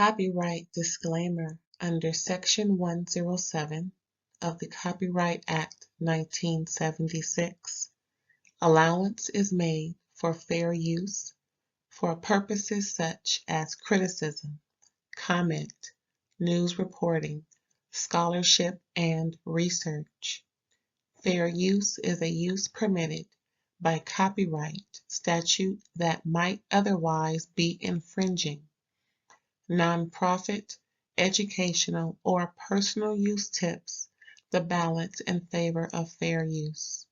Copyright disclaimer under Section 107 of the Copyright Act 1976. Allowance is made for fair use for purposes such as criticism, comment, news reporting, scholarship, and research. Fair use is a use permitted by copyright statute that might otherwise be infringing. Nonprofit, educational, or personal use tips the balance in favor of fair use.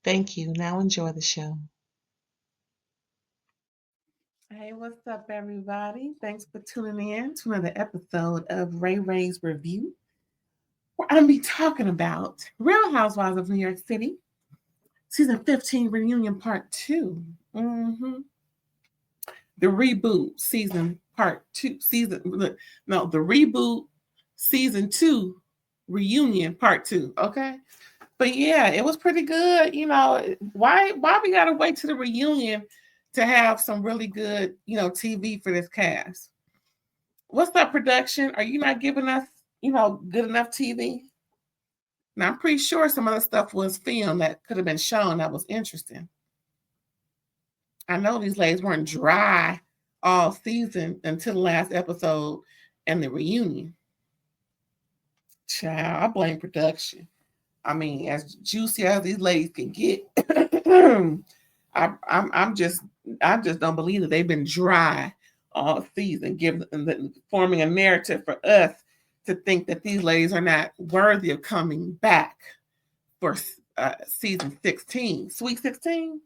Thank you. Now enjoy the show. Hey, what's up, everybody? Thanks for tuning in to another episode of RAERAEs Review, where I'm be talking about Real Housewives of New York City, Season 15 Reunion Part 2. The reboot season part 2. The reboot season 2 reunion part 2. Okay. But yeah, it was pretty good. You know, why we gotta wait to the reunion to have some really good, TV for this cast? What's that production? Are you not giving us, good enough TV? Now, I'm pretty sure some other stuff was filmed that could have been shown that was interesting. I know these ladies weren't dry all season until the last episode and the reunion. Child, I blame production. I mean, as juicy as these ladies can get, I just don't believe that they've been dry all season, forming a narrative for us to think that these ladies are not worthy of coming back for season 16, Sweet 16.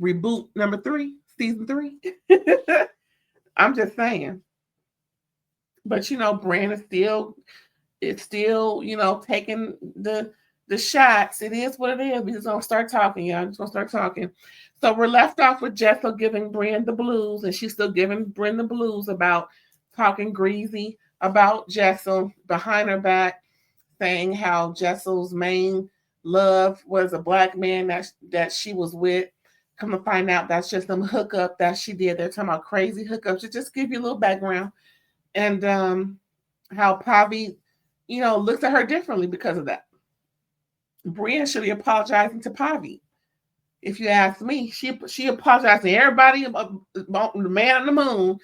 Reboot number 3, season 3. I'm just saying. But Brynn is still, taking the shots. It is what it is. We just gonna start talking, y'all. Just gonna start talking. So we're left off with Jessel giving Brynn the blues, and she's still giving Brynn the blues about talking greasy about Jessel behind her back, saying how Jessel's main love was a black man that she was with. Come to find out that's just some hookup that she did. They're talking about crazy hookups. To just give you a little background. And how Pavi, looks at her differently because of that. Brynn should be apologizing to Pavi. If you ask me, she apologized to everybody about the man on the moon,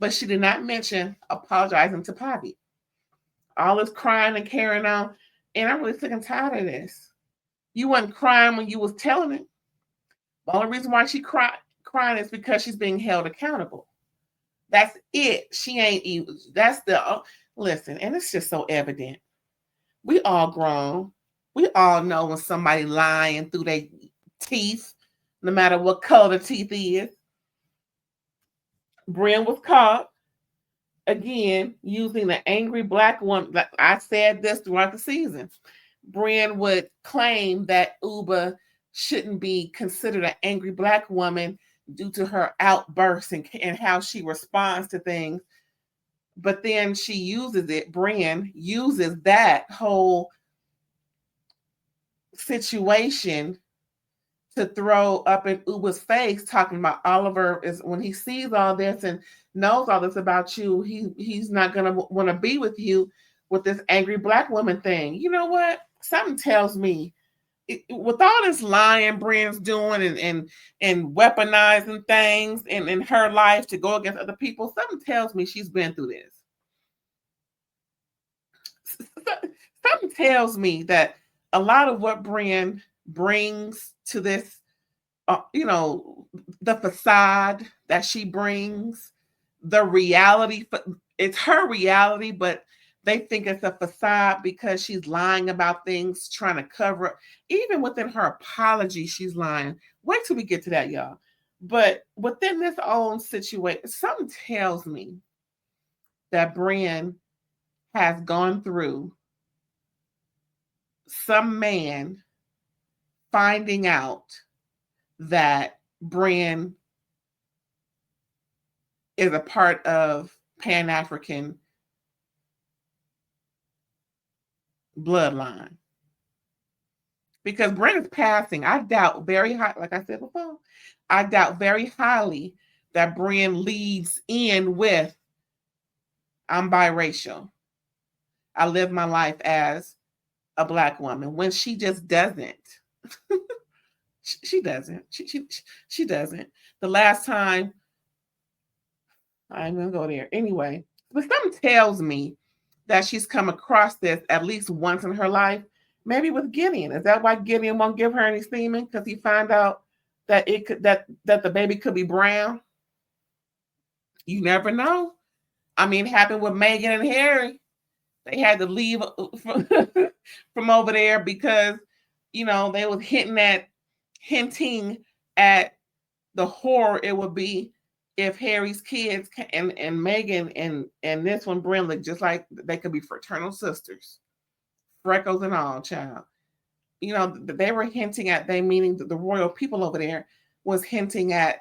but she did not mention apologizing to Pavi. All this crying and carrying on. And I'm really sick and tired of this. You wasn't crying when you was telling it. The only reason why she crying is because she's being held accountable. That's it. She ain't even. That's the listen, and it's just so evident. We all grown. We all know when somebody lying through their teeth, no matter what color the teeth is. Brynn was caught again using the angry black woman. I said this throughout the season. Brynn would claim that Ubah shouldn't be considered an angry black woman due to her outbursts and how she responds to things. But then she uses it, Brynn uses that whole situation to throw up in Ubah's face, talking about Oliver is when he sees all this and knows all this about you, he's not going to want to be with you with this angry black woman thing. You know what? Something tells me with all this lying Brynn's doing and weaponizing things in her life to go against other people, something tells me she's been through this. Something tells me that a lot of what Brynn brings to this, the facade that she brings, the reality, it's her reality, but they think it's a facade because she's lying about things, trying to cover up. Even within her apology, she's lying. Wait till we get to that, y'all. But within this own situation, something tells me that Brynn has gone through some man finding out that Brynn is a part of Pan-African bloodline. Because Brynn is passing, I doubt very high, like I said before, I doubt very highly that Brynn leads in with, I'm biracial. I live my life as a Black woman, when she just doesn't. She doesn't. She doesn't. The last time, I'm gonna go there anyway. But something tells me that she's come across this at least once in her life. Maybe with Gideon. Is that why Gideon won't give her any semen? Because he found out that it could that the baby could be brown. You never know. I mean, it happened with Meghan and Harry. They had to leave from over there because, you know, they was hinting at the horror it would be if Harry's kids and Meghan and this one Brynn look just like they could be fraternal sisters, freckles and all, child. You know, they were hinting at, they meaning the royal people over there was hinting at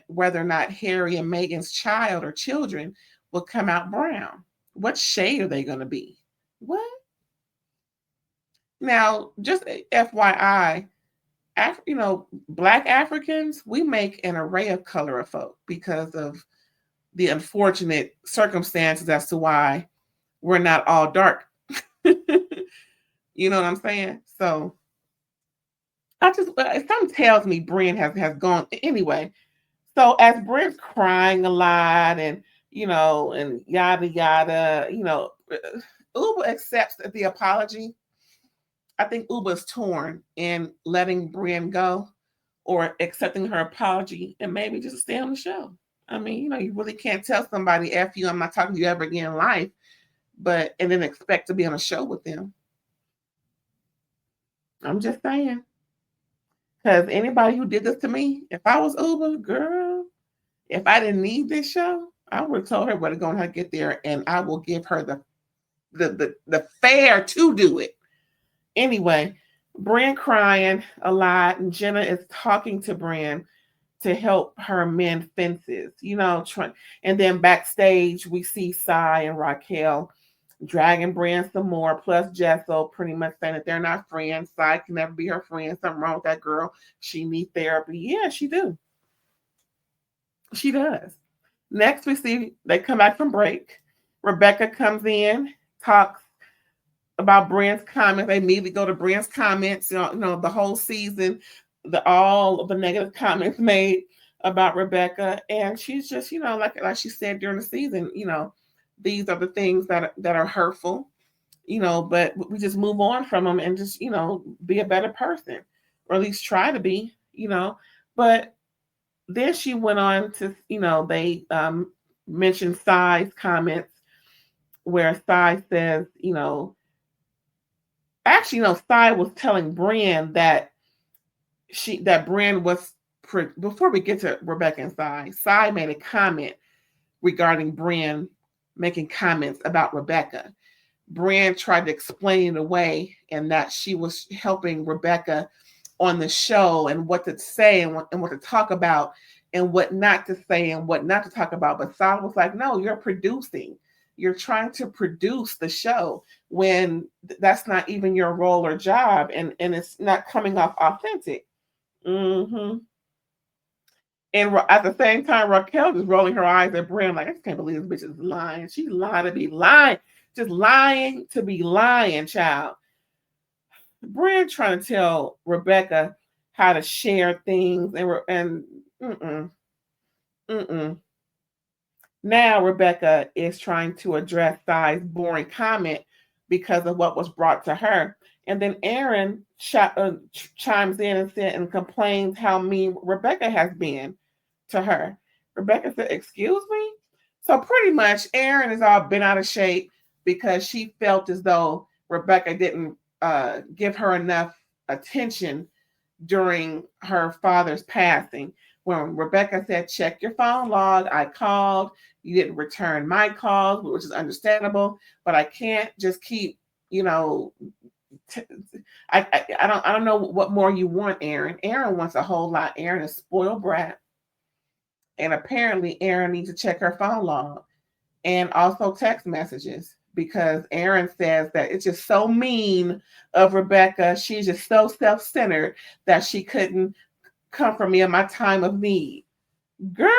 whether or not Harry and Meghan's child or children will come out brown. What shade are they going to be? What? Now, just FYI, you know, Black Africans, we make an array of color of folk because of the unfortunate circumstances as to why we're not all dark. You know what I'm saying? So something tells me Brynn has gone anyway. So as Brynn's crying a lot and, you know, and yada yada, you know, Ubah accepts the apology. I think Ubah's torn in letting Brynn go or accepting her apology and maybe just stay on the show. I mean, you know, you really can't tell somebody, F you, I'm not talking to you ever again in life, and then expect to be on a show with them. I'm just saying. Because anybody who did this to me, if I was Ubah, girl, if I didn't need this show, I would have told her where to go and how to get there, and I will give her the fare to do it. Anyway, Brynn crying a lot, and Jenna is talking to Brynn to help her mend fences, you know. And then backstage, we see Sai and Raquel dragging Brynn some more, plus Jessel pretty much saying that they're not friends. Sai can never be her friend. Something wrong with that girl. She needs therapy. Yeah, she do. She does. Next, we see they come back from break. Rebecca comes in, talks about Brynn's comments. They immediately go to Brynn's comments. You know, the whole season, all of the negative comments made about Rebecca, and she's just, you know, like she said during the season, you know, these are the things that are hurtful, you know, but we just move on from them and just, you know, be a better person, or at least try to be, you know. But then she went on to, you know, they mentioned Sai's comments where Sai says, you know, actually, no, Sai was telling Brynn that Brynn was, before we get to Rebecca and Sai made a comment regarding Brynn making comments about Rebecca. Brynn tried to explain it away and that she was helping Rebecca on the show and what to say and what to talk about and what not to say and what not to talk about. But Sai was like, no, you're producing. You're trying to produce the show when that's not even your role or job, and it's not coming off authentic. Mm-hmm. And at the same time, Raquel is rolling her eyes at Brynn like, I can't believe this bitch is lying. She's lying to be lying. Just lying to be lying, child. Brynn trying to tell Rebecca how to share things and Now Rebecca is trying to address Sai's boring comment because of what was brought to her. And then Erin chimes in and complains how mean Rebecca has been to her. Rebecca said, excuse me? So pretty much Erin is all bent out of shape because she felt as though Rebecca didn't give her enough attention during her father's passing. When Rebecca said, check your phone log, I called, you didn't return my calls, which is understandable, but I can't just keep, you know, I don't know what more you want, Erin. Erin wants a whole lot. Erin is spoiled brat. And apparently Erin needs to check her phone log and also text messages, because Erin says that it's just so mean of Rebecca. She's just so self-centered that she couldn't come for me in my time of need. Girl,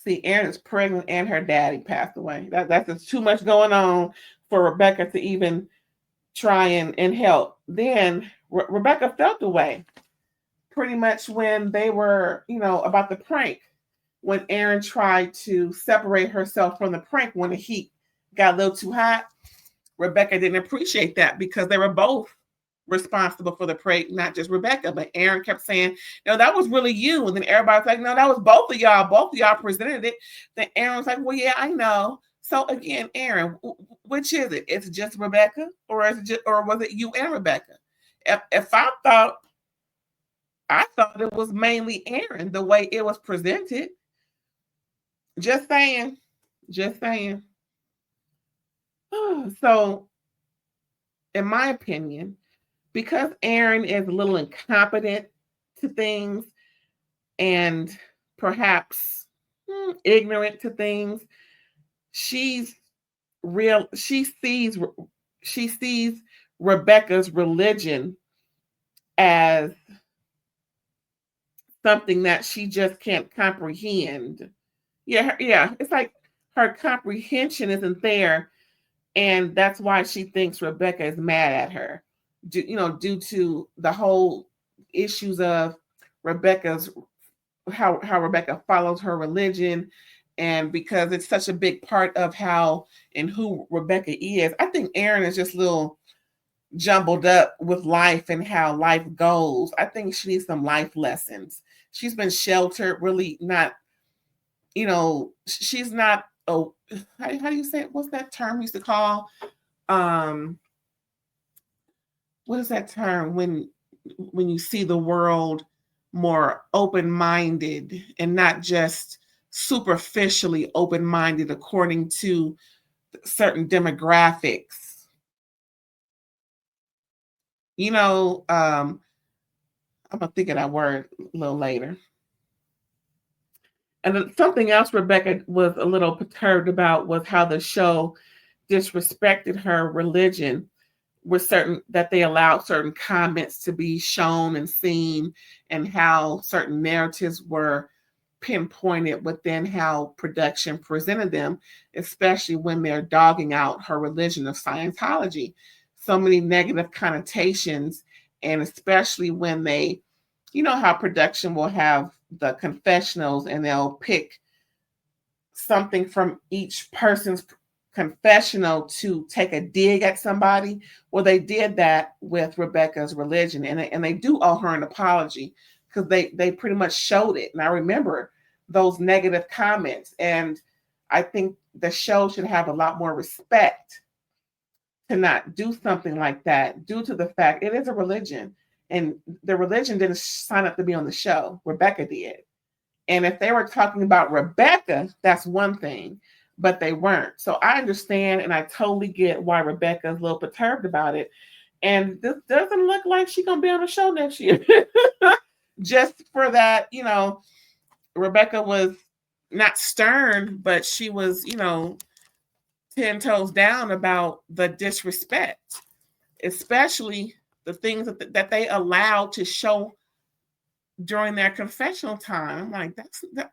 See, Erin is pregnant and her daddy passed away. That's just too much going on for Rebecca to even try and help. Then Rebecca felt away pretty much when they were, about the prank. When Erin tried to separate herself from the prank when the heat got a little too hot, Rebecca didn't appreciate that because they were both responsible for the prank, not just Rebecca. But Erin kept saying, no, that was really you. And then everybody's like, no, that was both of y'all. Both of y'all presented it. Then Erin was like, well, yeah, I know. So again, Erin, which is it? Is it just Rebecca, or was it you and Rebecca? If I thought it was mainly Erin the way it was presented. Just saying. So, in my opinion, because Erin is a little incompetent to things and perhaps ignorant to things, she sees Rebecca's religion as something that she just can't comprehend. Yeah, it's like her comprehension isn't there, and that's why she thinks Rebecca is mad at her. Due to the whole issues of Rebecca's how Rebecca follows her religion, and because it's such a big part of how and who Rebecca is. I think Erin is just a little jumbled up with life and how life goes. I think she needs some life lessons. She's been sheltered, really not, she's not, how do you say it? What's that term we used to call? What is that term when you see the world more open-minded and not just superficially open-minded according to certain demographics? I'm gonna think of that word a little later. And then something else Rebecca was a little perturbed about was how the show disrespected her religion with that they allowed certain comments to be shown and seen, and how certain narratives were pinpointed within how production presented them, especially when they're dogging out her religion of Scientology. So many negative connotations, and especially when they, how production will have the confessionals and they'll pick something from each person's confessional to take a dig at somebody. Well, they did that with Rebecca's religion, and they do owe her an apology because they pretty much showed it. And I remember those negative comments, and I think the show should have a lot more respect to not do something like that due to the fact it is a religion, and the religion didn't sign up to be on the show. Rebecca did. And if they were talking about Rebecca, that's one thing, but they weren't. So I understand, and I totally get why Rebecca is a little perturbed about it. And this doesn't look like she's going to be on the show next year. Just for that, Rebecca was not stern, but she was, 10 toes down about the disrespect, especially the things that they allowed to show during their confessional time. I'm like,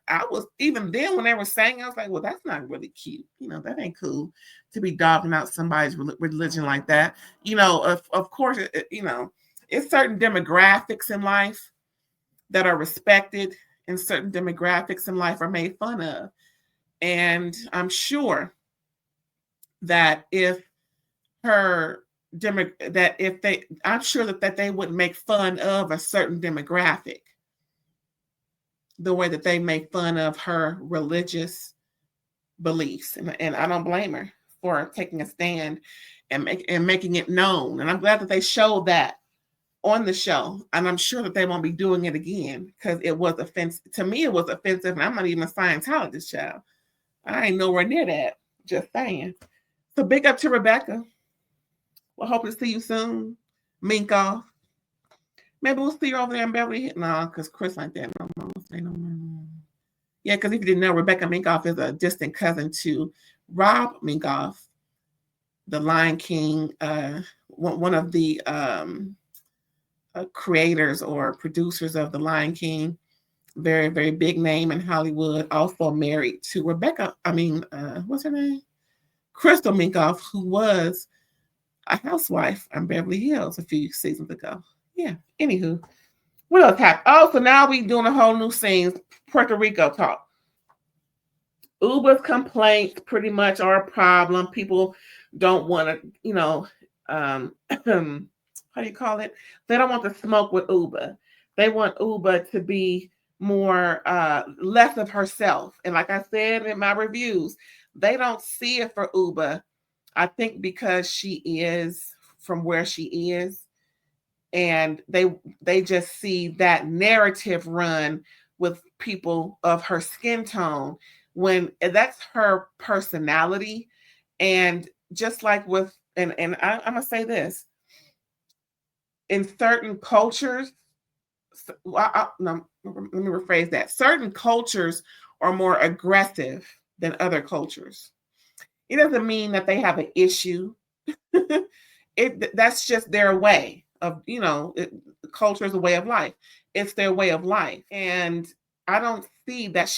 I was, even then when they were saying, I was like, well, that's not really cute. That ain't cool to be dogging out somebody's religion like that. Of course, it's certain demographics in life that are respected, and certain demographics in life are made fun of. And I'm sure that I'm sure that they wouldn't make fun of a certain demographic the way that they make fun of her religious beliefs. And I don't blame her for taking a stand and making it known. And I'm glad that they showed that on the show. And I'm sure that they won't be doing it again, because it was offensive. To me, it was offensive. And I'm not even a Scientologist, child. I ain't nowhere near that. Just saying. So big up to Rebecca. We'll hope to see you soon. Mink off. Maybe we'll see you over there in Beverly Hills. No, because Chris like that. No. Yeah, because if you didn't know, Rebecca Minkoff is a distant cousin to Rob Minkoff, the Lion King, one of the creators or producers of the Lion King. very, very big name in Hollywood, also married to Rebecca. What's her name? Crystal Minkoff, who was a housewife on Beverly Hills a few seasons ago. Yeah. Anywho, what else happened? Oh, so now we doing a whole new scene. Puerto Rico talk. Ubah's complaints pretty much are a problem. People don't want to, how do you call it? They don't want to smoke with Ubah. They want Ubah to be more, less of herself. And like I said in my reviews, they don't see it for Ubah. I think because she is from where she is, and they just see that narrative run with people of her skin tone when that's her personality. And just like with I'm gonna say this, in certain cultures, no, let me rephrase that. Certain cultures are more aggressive than other cultures. It doesn't mean that they have an issue. That's just their way of, culture is a way of life. It's their way of life. And I don't see that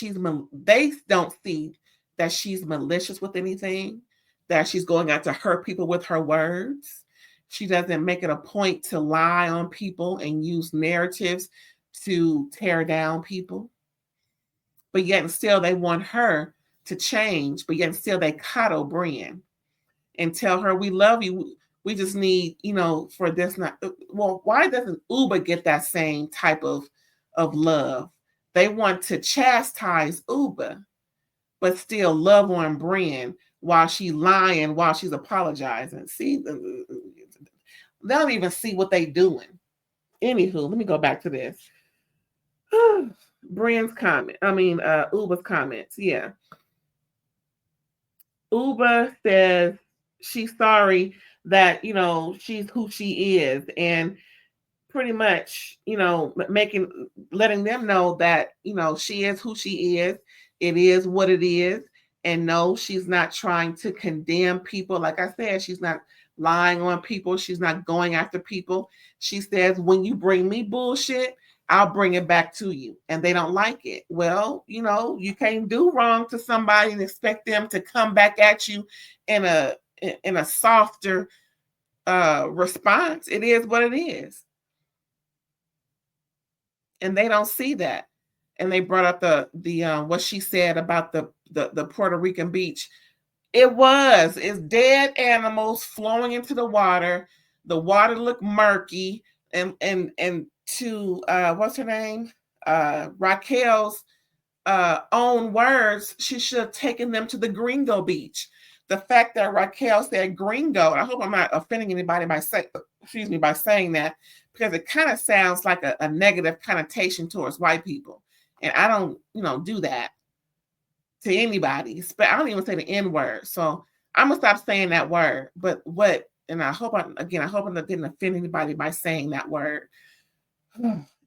they don't see that she's malicious with anything, that she's going out to hurt people with her words. She doesn't make it a point to lie on people and use narratives to tear down people. But yet and still they want her to change, but yet and still they coddle Brynn and tell her, we love you. We just need, for this not. Well, why doesn't Ubah get that same type of love? They want to chastise Ubah, but still love on Brynn while she's lying, while she's apologizing. See, they don't even see what they doing. Anywho, let me go back to this. Brynn's comment. Ubah's comments. Yeah. Ubah says she's sorry that, she's who she is, and pretty much, letting them know that, she is who she is. It is what it is. And no, she's not trying to condemn people. Like I said, she's not lying on people. She's not going after people. She says, when you bring me bullshit, I'll bring it back to you. And they don't like it. Well, you can't do wrong to somebody and expect them to come back at you in a softer response. It is what it is. And they don't see that. And they brought up the what she said about the Puerto Rican beach. It's dead animals flowing into the water. The water looked murky. And to what's her name? Raquel's own words, she should have taken them to the Gringo beach. The fact that Raquel said Gringo, I hope I'm not offending anybody by saying that, because it kind of sounds like a negative connotation towards white people. And I don't, do that to anybody. But I don't even say the N word. So I'm gonna stop saying that word. But I hope I didn't offend anybody by saying that word.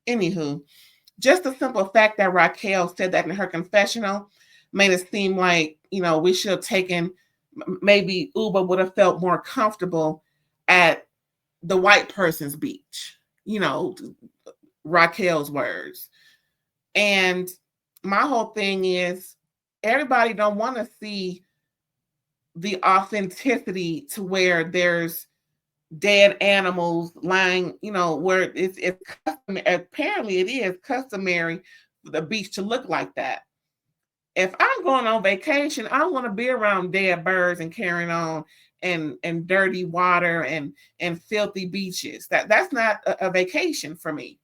Anywho, just the simple fact that Raquel said that in her confessional made it seem like, we should have taken, maybe Ubah would have felt more comfortable at the white person's beach, Raquel's words. And my whole thing is, everybody don't want to see the authenticity to where there's dead animals lying, where it's customary. Apparently it is customary for the beach to look like that. If I'm going on vacation, I don't want to be around dead birds and carrying on and dirty water and filthy beaches. That's not a vacation for me.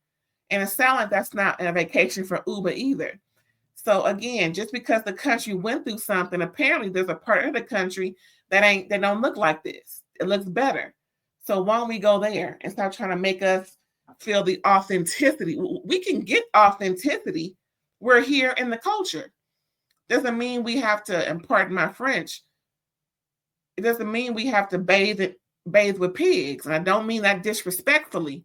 And it sounds like that's not a vacation for Ubah either. So again, just because the country went through something, apparently there's a part of the country that don't look like this. It looks better. So why don't we go there and stop trying to make us feel the authenticity? We can get authenticity. We're here in the culture. Doesn't mean we have to, and pardon my French, it doesn't mean we have to bathe with pigs. And I don't mean that disrespectfully.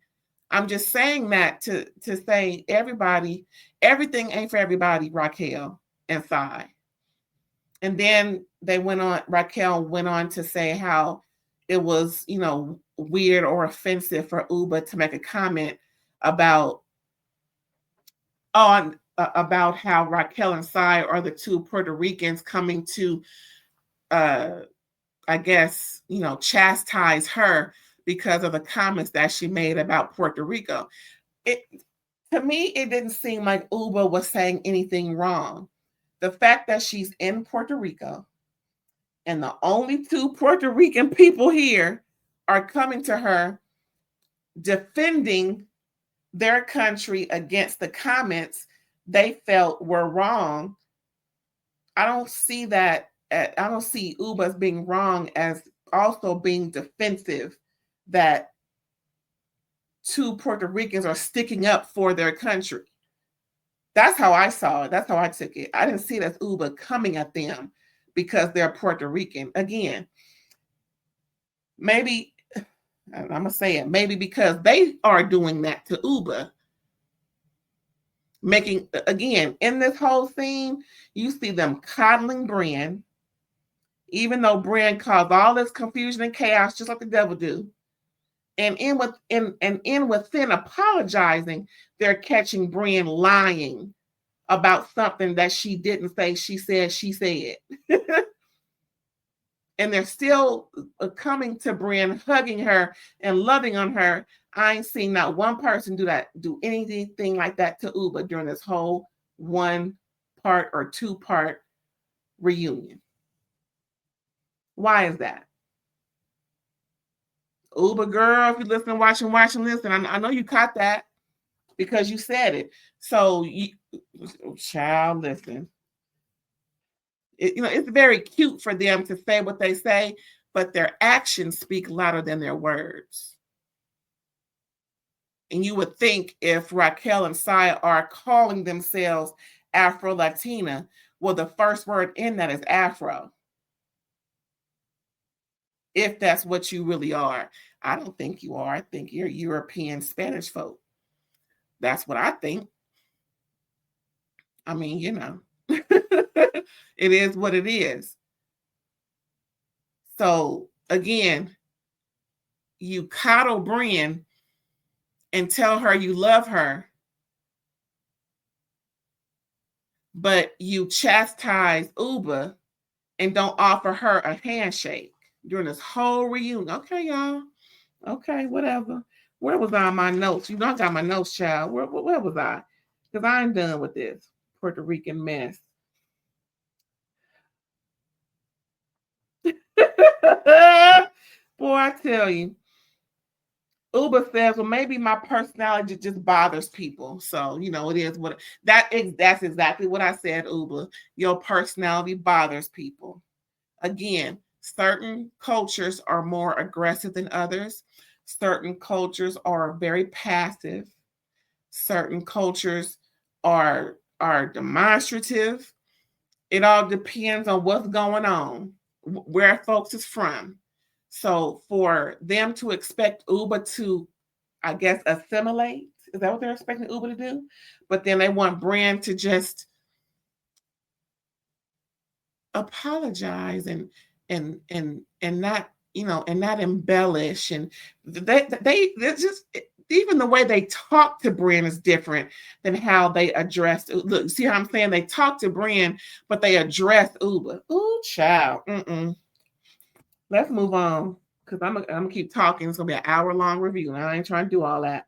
I'm just saying that to say everything ain't for everybody, Raquel and Sai. And then Raquel went on to say how it was, weird or offensive for Ubah to make a comment about, about how Raquel and Sai are the two Puerto Ricans coming to, I guess, chastise her because of the comments that she made about Puerto Rico. To me, it didn't seem like Ubah was saying anything wrong. The fact that she's in Puerto Rico and the only two Puerto Rican people here are coming to her defending their country against the comments they felt were wrong. I don't see that. I don't see Ubah's being wrong as also being defensive that two Puerto Ricans are sticking up for their country. That's how I saw it. That's how I took it. I didn't see it as Ubah coming at them because they're Puerto Rican. Again, maybe, I'm going to say it, maybe because they are doing that to Ubah. Making, again, in this whole scene, you see them coddling Brynn, even though Brynn caused all this confusion and chaos, just like the devil do. And in within apologizing, they're catching Brynn lying about something that she didn't say. She said she said. And they're still coming to Brynn, hugging her and loving on her. I ain't seen not one person do anything like that to Ubah during this whole 1-part or 2-part reunion. Why is that? Ubah girl, if you listen, watching, listen, I know you caught that because you said it. So, child, listen. It's very cute for them to say what they say, but their actions speak louder than their words. And you would think if Raquel and Sai are calling themselves Afro-Latina, well, the first word in that is Afro. If that's what you really are. I don't think you are. I think you're European Spanish folk. That's what I think. I mean, it is what it is. So again, you coddle Brynn and tell her you love her, but you chastise Ubah and don't offer her a handshake during this whole reunion. Okay, y'all. Okay, whatever. Where was I on my notes? I got my notes, child. Where was I? Because I ain't done with this Puerto Rican mess. Boy, I tell you. Ubah says, well, maybe my personality just bothers people. So, it is what that's exactly what I said, Ubah. Your personality bothers people. Again, certain cultures are more aggressive than others. Certain cultures are very passive. Certain cultures are demonstrative. It all depends on what's going on, where folks is from. So for them to expect Ubah to, I guess, assimilate, is that what they're expecting Ubah to do? But then they want Brynn to just apologize and not, and not embellish. And they just, even the way they talk to Brynn is different than how they address. Look, see how I'm saying? They talk to Brynn, but they address Ubah. Ooh, child. Let's move on because I'm gonna keep talking. It's gonna be an hour-long review, and I ain't trying to do all that.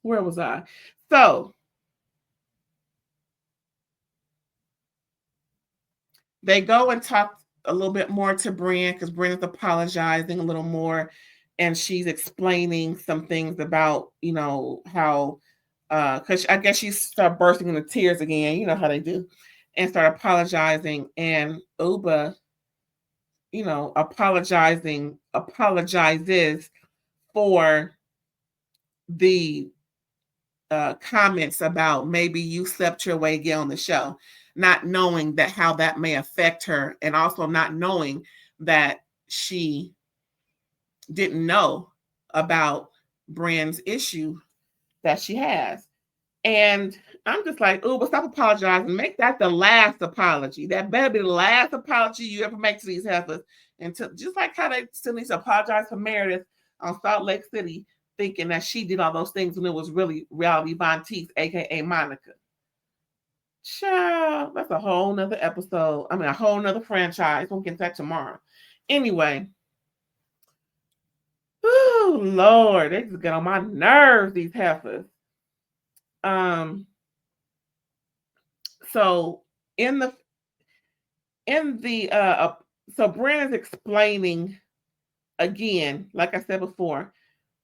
Where was I? So they go and talk a little bit more to Brynn because Brynn is apologizing a little more, and she's explaining some things about, how, because I guess she started bursting into tears again. You know how they do. And start apologizing, and Ubah, apologizes for the comments about maybe you slept your way again on the show, not knowing that how that may affect her, and also not knowing that she didn't know about Brynn's issue that she has. And I'm just like, Ubah, stop apologizing. Make that the last apology. That better be the last apology you ever make to these heifers. And just like how they still need to apologize for Meredith on Salt Lake City, thinking that she did all those things when it was really Reality Von Teese, aka Monica. Child, that's a whole nother episode. I mean, a whole nother franchise. We'll get that tomorrow. Anyway. Oh Lord, they just get on my nerves, these heifers. So so Brynn is explaining again, like I said before,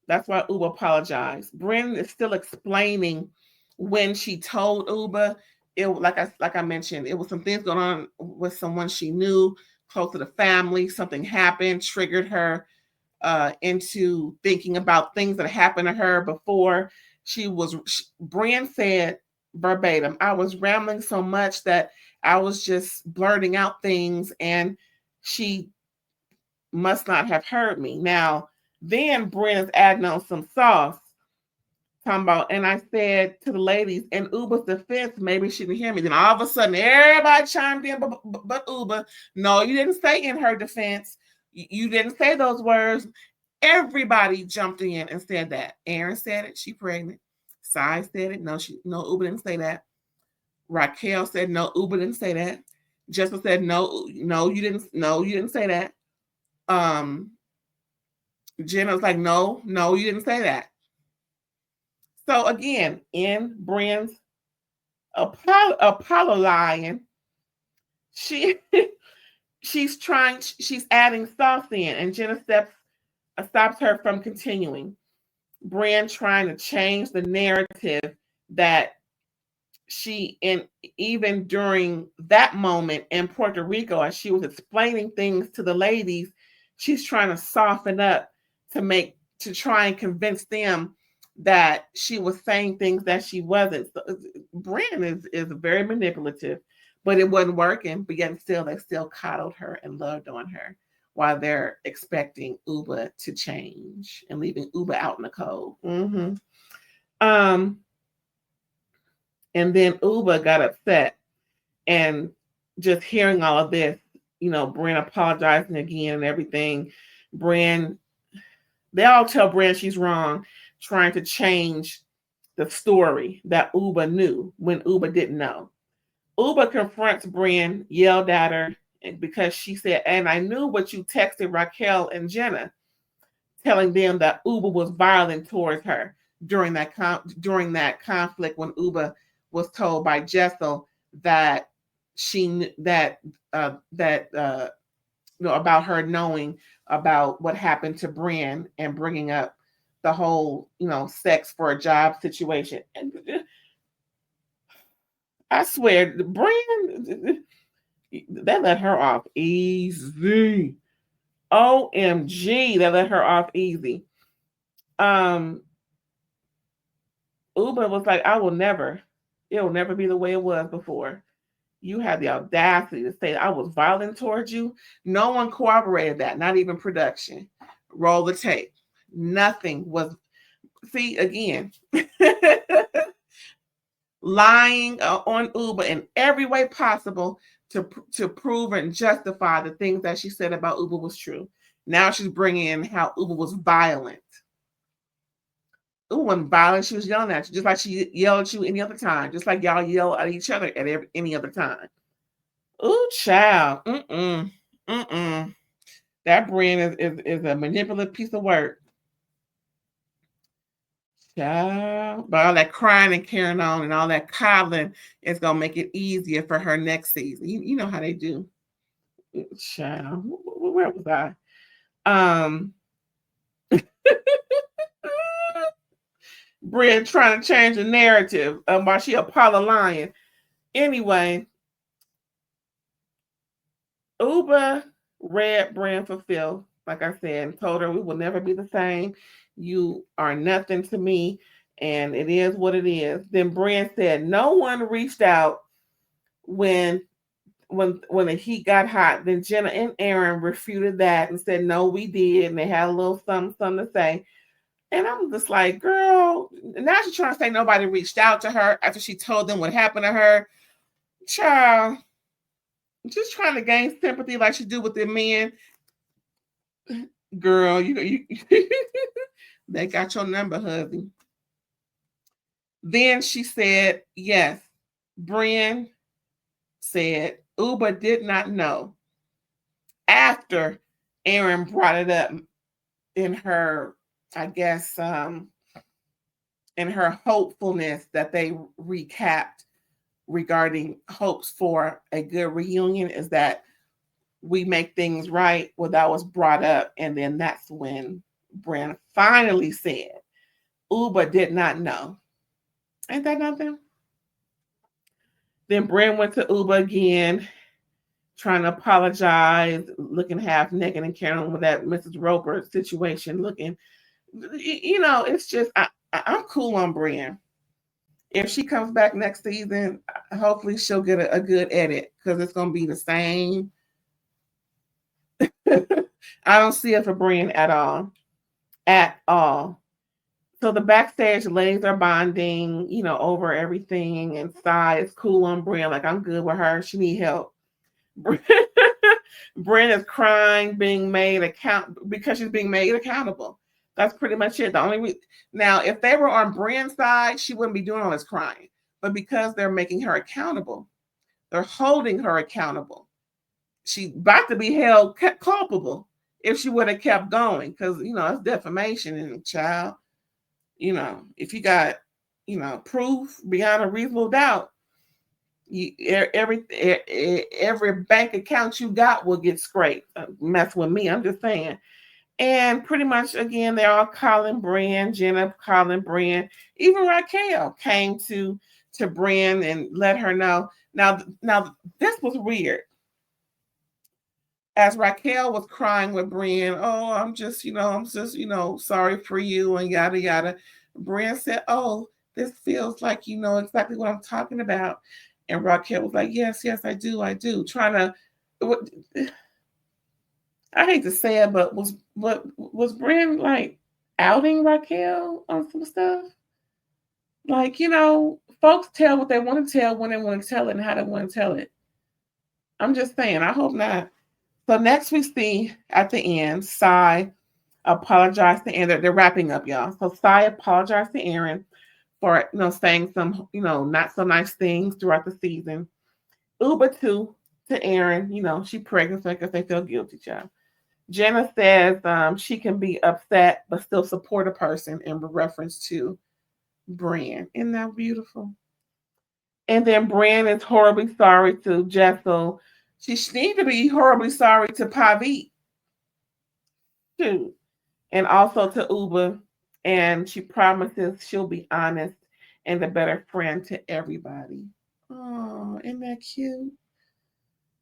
that's why Ubah apologized. Brynn is still explaining when she told Ubah, like I mentioned, it was some things going on with someone she knew close to the family. Something happened, triggered her into thinking about things that happened to her before. Brynn said verbatim, I was rambling so much that I was just blurting out things, and she must not have heard me. Now, then Brynn is adding on some sauce, talking about, and I said to the ladies, in Ubah's defense, maybe she didn't hear me. Then all of a sudden, everybody chimed in, but Ubah, no, you didn't say in her defense. You didn't say those words. Everybody jumped in and said that. Erin said it. She pregnant. Sai said it. No, Ubah didn't say that. Raquel said no. Ubah didn't say that. Jessel said no. You didn't say that. Jenna was like, no, you didn't say that. So again, in Brynn's apololying, she's adding sauce in, and Jenna stops her from continuing. Brynn trying to change the narrative that even during that moment in Puerto Rico, as she was explaining things to the ladies, she's trying to soften up to try and convince them that she was saying things that she wasn't. So, Brynn is very manipulative, but it wasn't working. But yet still, they still coddled her and loved on her while they're expecting Ubah to change and leaving Ubah out in the cold. Mm-hmm. And then Ubah got upset, and just hearing all of this, Brynn apologizing again and everything. They all tell Brynn she's wrong, trying to change the story that Ubah knew when Ubah didn't know. Ubah confronts Brynn, yelled at her, because she said, and I knew what you texted Raquel and Jenna, telling them that Ubah was violent towards her during that conflict when Ubah was told by Jessel that about her knowing about what happened to Brynn and bringing up the whole sex for a job situation. And I swear, Brynn, they let her off easy. OMG, they let her off easy. Ubah was like, it'll never be the way it was before. You had the audacity to say I was violent towards you. No one corroborated that, not even production. Roll the tape. Nothing was. See, again, lying on Ubah in every way possible to prove and justify the things that she said about Ubah was true. Now she's bringing in how Ubah was violent. Ubah wasn't violent. She was yelling at you, just like she yelled at you any other time, just like y'all yell at each other at any other time. Ooh, child. That Brynn is a manipulative piece of work. Child. But all that crying and carrying on and all that coddling is going to make it easier for her next season. You know how they do. Child. Where was I? Brynn trying to change the narrative while she apololying. Anyway, Ubah read Brynn for filth, like I said, and told her we will never be the same. You are nothing to me, and it is what it is. Then Brynn said no one reached out when the heat got hot. Then Jenna and Erin refuted that and said no, we did, and they had a little something to say. And I'm just like, girl, now she's trying to say nobody reached out to her after she told them what happened to her. Child, just trying to gain sympathy like she do with the men. Girl, you They got your number, hubby. Then she said, yes, Brynn said Ubah did not know after Erin brought it up in her, I guess, in her hopefulness that they recapped regarding hopes for a good reunion, is that we make things right. Well, that was brought up, and then that's when Brynn finally said Ubah did not know. Ain't that nothing? Then Brynn went to Ubah again, trying to apologize, looking half naked and carrying with that Mrs. Roper situation. Looking, it's just I'm cool on Brynn. If she comes back next season, hopefully she'll get a good edit, because it's gonna be the same. I don't see it for Brynn at all. At all. So the backstage ladies are bonding, over everything, and Sai is cool on Brynn. Like, I'm good with her. She need help. Brynn is crying, because she's being made accountable. That's pretty much it. The only now, if they were on Brynn's side, she wouldn't be doing all this crying. But because they're making her accountable, they're holding her accountable. She's about to be held culpable if she would have kept going, because it's defamation, and child. If you got, proof beyond a reasonable doubt, every bank account you got will get scraped. Mess with me, I'm just saying. And pretty much, again, they're all calling Brynn, Jenna calling Brynn. Even Raquel came to Brynn and let her know. Now this was weird. As Raquel was crying with Brynn, oh, I'm just, sorry for you, and yada yada. Brynn said, oh, this feels like you know exactly what I'm talking about. And Raquel was like, yes, I do. Trying to, I hate to say it, but was Brynn like outing Raquel on some stuff? Like, folks tell what they want to tell when they want to tell it and how they want to tell it. I'm just saying, I hope not. So next we see at the end, Sai apologized to Erin. They're wrapping up, y'all. So Sai apologized to Erin for saying some not so nice things throughout the season. Ubah too to Erin. She pregnant, so I guess they feel guilty, child. Jenna says she can be upset but still support a person in reference to Brynn. Isn't that beautiful? And then Brynn is horribly sorry to Jessel. She needs to be horribly sorry to Pavit too, and also to Ubah. And she promises she'll be honest and a better friend to everybody. Oh, isn't that cute?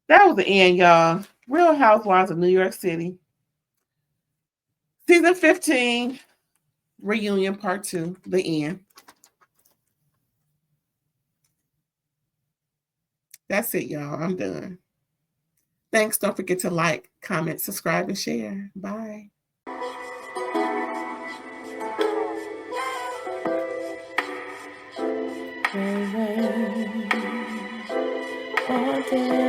That was the end, y'all. Real Housewives of New York City. Season 15, Reunion Part 2, the end. That's it, y'all. I'm done. Thanks. Don't forget to like, comment, subscribe, and share. Bye. All day.